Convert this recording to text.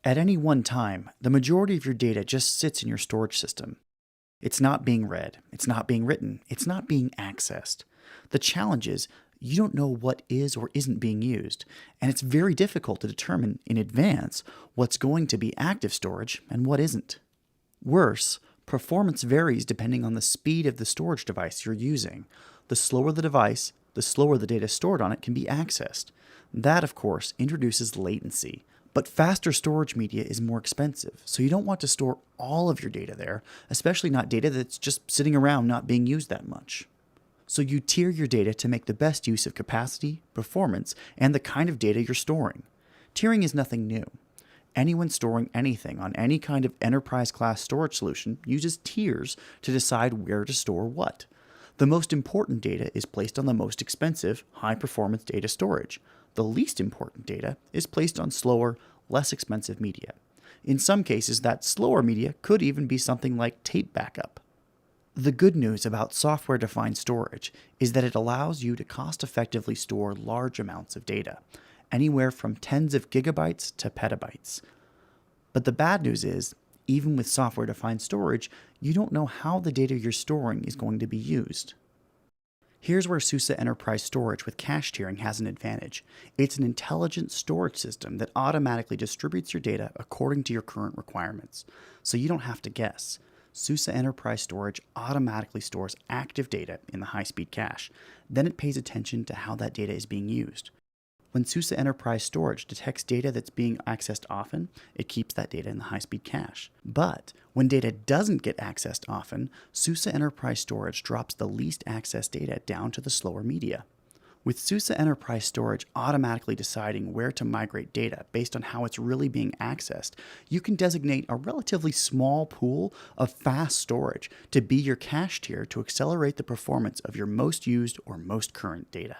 At any one time, the majority of your data just sits in your storage system. It's not being read, it's not being written, it's not being accessed. The challenge is you don't know what is or isn't being used, and it's very difficult to determine in advance what's going to be active storage and what isn't. Worse, performance varies depending on the speed of the storage device you're using. The slower the device, the slower the data stored on it can be accessed. That, of course, introduces latency. But faster storage media is more expensive, so you don't want to store all of your data there, especially not data that's just sitting around not being used that much. So you tier your data to make the best use of capacity, performance, and the kind of data you're storing. Tiering is nothing new. Anyone storing anything on any kind of enterprise-class storage solution uses tiers to decide where to store what. The most important data is placed on the most expensive, high-performance data storage. The least important data is placed on slower, less expensive media. In some cases, that slower media could even be something like tape backup. The good news about software-defined storage is that it allows you to cost-effectively store large amounts of data, anywhere from tens of gigabytes to petabytes. But the bad news is, even with software-defined storage, you don't know how the data you're storing is going to be used. Here's where SUSE Enterprise Storage with cache tiering has an advantage. It's an intelligent storage system that automatically distributes your data according to your current requirements, so you don't have to guess. SUSE Enterprise Storage automatically stores active data in the high-speed cache. Then it pays attention to how that data is being used. When SUSE Enterprise Storage detects data that's being accessed often, it keeps that data in the high-speed cache. But when data doesn't get accessed often, SUSE Enterprise Storage drops the least accessed data down to the slower media. With SUSE Enterprise Storage automatically deciding where to migrate data based on how it's really being accessed, you can designate a relatively small pool of fast storage to be your cache tier to accelerate the performance of your most used or most current data.